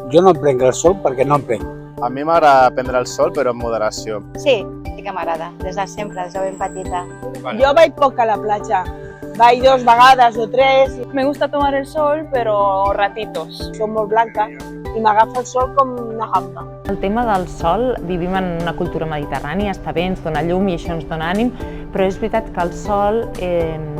Jo no em prenc el sol perquè no em prenc. A mi m'agrada prendre el sol, però amb moderació. Sí, sí que m'agrada, des de sempre, des de ben petita. Jo vaig poc a la platja. Vaig 2 vegades o 3. Me gusta tomar el sol, però ratitos. Soc molt blanca i m'agafa el sol com una gamba. El tema del sol, vivim en una cultura mediterrània, està bé, ens dona llum i això ens dona ànim, però és veritat que el sol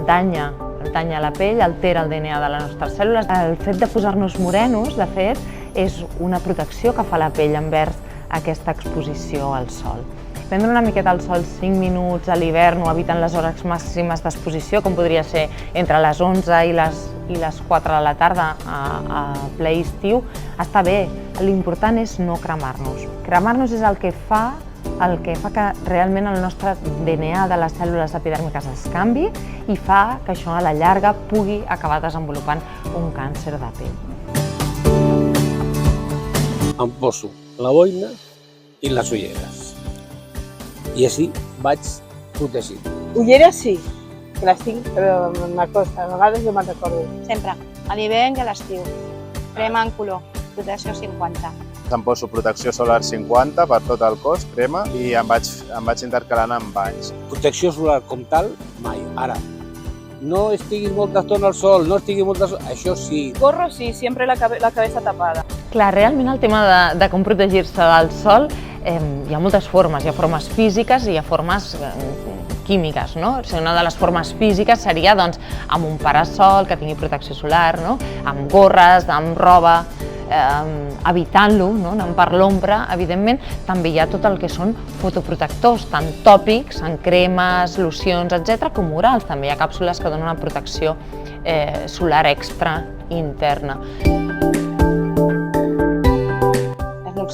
danya la pell, altera el DNA de les nostres cèl·lules. El fet de posar-nos morenos, de fet, és una protecció que fa la pell envers aquesta exposició al sol. Prendre una miqueta al sol 5 minuts a l'hivern o evitant les hores màximes d'exposició, com podria ser entre les 11 i les 4 de la tarda a ple estiu, està bé. L'important és no cremar-nos. Cremar-nos és el que fa que realment el nostre DNA de les cèl·lules epidèrmiques es canvi i fa que això a la llarga pugui acabar desenvolupant un càncer de pell. Em poso la boina i les ulleres. I així vaig protegit. Ulleres sí, que les tinc, però m'acosta. A vegades no me'n recordo. Sempre, a l'hivern i a l'estiu. Crema en color, protecció 50. Em poso protecció solar 50 per tot el cos, crema, i em vaig intercalant amb banys. Protecció solar com tal, mai. Ara, no estiguis molta estona al sol, no estiguis molta estona... Això sí. Gorro sí, siempre la cabeza tapada. Clar, realment el tema de com protegir-se del sol hi ha moltes formes. Hi ha formes físiques i hi ha formes químiques, no? O sigui, una de les formes físiques seria doncs, amb un parasol que tingui protecció solar, no? Amb gorres, amb roba, evitant-lo, no? Anant per l'ombra, evidentment. També hi ha tot el que són fotoprotectors, tant tòpics, en cremes, locions, etc., com orals. També hi ha càpsules que donen una protecció solar extra interna.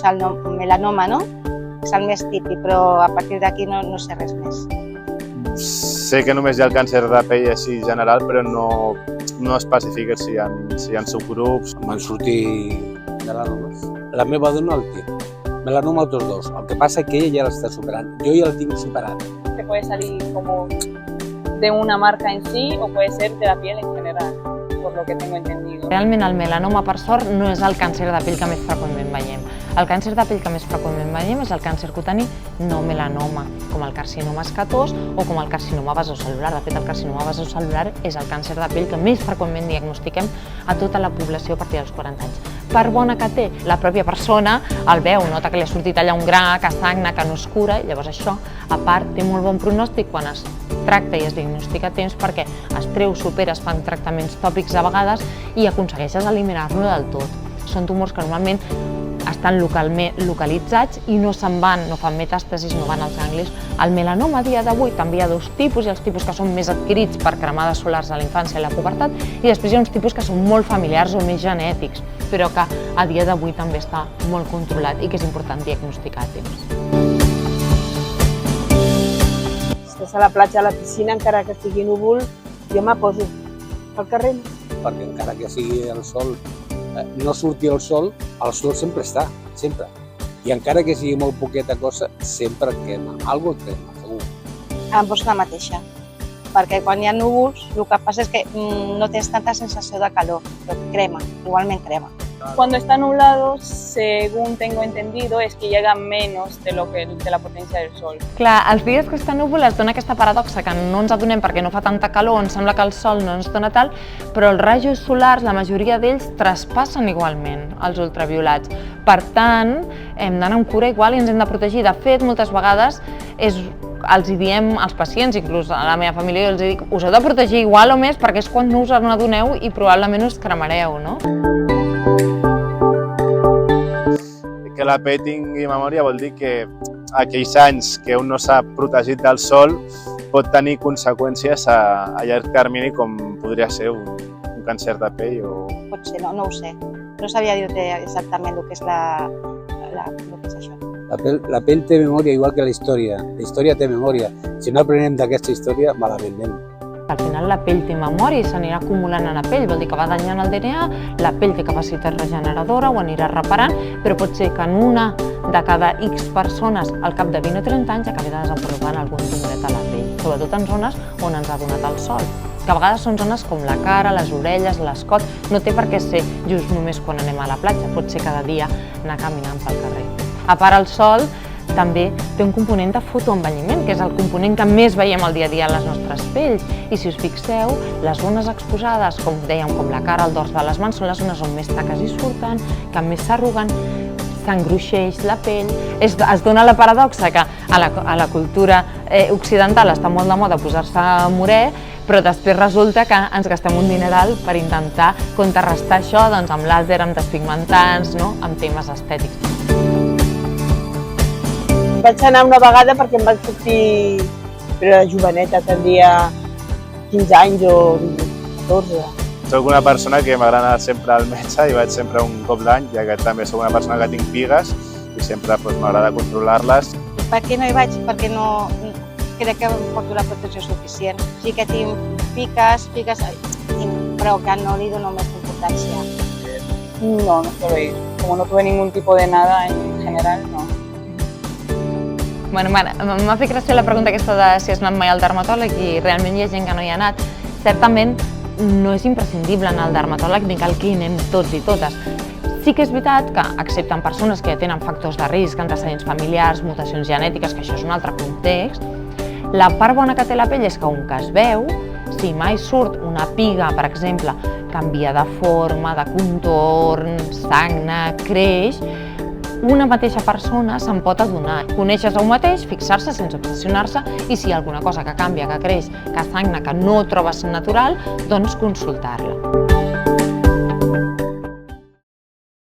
El melanoma, no? És el més típic, però a partir d'aquí no sé res més. Sé que només hi ha el càncer de pell així general, però no especifica si hi ha subgrups. Em van sortir melanomes. La meva dona el té. Melanoma tots dos. El que passa és que ella ja l'està superant. Jo ja el tinc superat. Te puede salir como de una marca en sí o puede ser de la piel en general, por lo que tengo entendido. Realment el melanoma, per sort, no és el càncer de pell que més freqüentment veiem. El càncer de pell que més freqüentment veiem és el càncer cutani no melanoma, com el carcinoma escatós o com el carcinoma vasocel·lular. De fet, el carcinoma vasocel·lular és el càncer de pell que més freqüentment diagnostiquem a tota la població a partir dels 40 anys. Per bona que té, la pròpia persona el veu, nota que li ha sortit allà un gra, que sagna, que no es cura, i llavors això, a part, té molt bon pronòstic quan es tracta i es diagnostica a temps perquè es treu, supera, es fan tractaments tòpics a vegades i aconsegueixes eliminar-lo del tot. Són tumors que normalment estan localitzats i no se'n van, no fan metàstasis, no van als ganglis. El melanoma a dia d'avui també hi ha dos tipus, hi ha els tipus que són més adquirits per cremades solars a la infància i la pubertat i després hi ha uns tipus que són molt familiars o més genètics, però que a dia d'avui també està molt controlat i que és important diagnosticar a temps. Estàs a la platja, a la piscina, encara que estigui núvol, jo me poso al carrer. Perquè encara que sigui el sol, no surti el sol sempre està, sempre. I encara que sigui molt poqueta cosa, sempre crema. Algo crema, segur. Em poso la mateixa, perquè quan hi ha núvols el que passa és que no tens tanta sensació de calor, però crema, igualment crema. Cuando está nublado, según tengo entendido, es que llega menos de la potencia del sol. Clar, els dies que està núvol es dona aquesta paradoxa que no ens adonem perquè no fa tanta calor, ens sembla que el sol no ens dona tal, però els rajos solars, la majoria d'ells, traspassen igualment els ultraviolats. Per tant, hem d'anar amb cura igual i ens hem de protegir. De fet, moltes vegades els hi diem als pacients, inclús a la meva família, els dic, us heu de protegir igual o més perquè és quan no us n'adoneu i probablement us cremareu, no? Que la pell tingui memòria vol dir que aquells anys que un no s'ha protegit del sol pot tenir conseqüències a llarg termini com podria ser un càncer de pell o... Pot ser, no ho sé. No sabia dir-te exactament el que és això. La pell té memòria igual que la història. La història té memòria. Si no aprenem d'aquesta història, malament anem. Al final la pell té memòria i s'anirà acumulant a la pell, vol dir que va danyant el DNA, la pell té capacitat regeneradora, ho anirà reparant, però pot ser que en una de cada X persones al cap de 20 o 30 anys acabi desenvolupant algun tumor a la pell, sobretot en zones on ens ha donat el sol. que a vegades són zones com la cara, les orelles, l'escot, no té per què ser just només quan anem a la platja, pot ser cada dia anar caminant pel carrer. A part, el sol també té un component de fotoenvelliment, que és el component que més veiem al dia a dia a les nostres pells. I si us fixeu, les zones exposades, com dèiem, com la cara, el dors de les mans, són les zones on més taques hi surten, que més s'arruguen, s'engruixeix la pell. Es dona la paradoxa que a la cultura occidental està molt de moda posar-se morè, però després resulta que ens gastem un dineral per intentar contrarrestar això amb làser, amb despigmentants, amb temes estètics. Vaig anar una vegada perquè em vaig sortir, però era joveneta, tindria 15 anys o 14. Soc una persona que m'agrada anar sempre al metge i vaig sempre un cop l'any, ja que també soc una persona que tinc pigues i sempre m'agrada controlar-les. Per què no hi vaig? Perquè no crec que em porto la protecció suficient. Sí que tinc piques, però que no li dono més importància. No, no suelo ir. Como no tuve ningún tipo de nada en general, no. Bueno, m'ha fet gràcia la pregunta aquesta de si has anat mai al dermatòleg i realment hi ha gent que no hi ha anat. Certament no és imprescindible anar al dermatòleg ni cal que hi anem tots i totes. Sí que és veritat que, excepte en persones que ja tenen factors de risc, antecedents familiars, mutacions genètiques, que això és un altre context, la part bona que té la pell és que, on que es veu, si mai surt una piga, per exemple, canvia de forma, de contorn, sagna, creix, una mateixa persona se'n pot adonar. Conèixer-se un mateix, fixar-se sense obsessionar-se i si hi ha alguna cosa que canvia, que creix, que sagna, que no trobes natural, doncs consultar-la.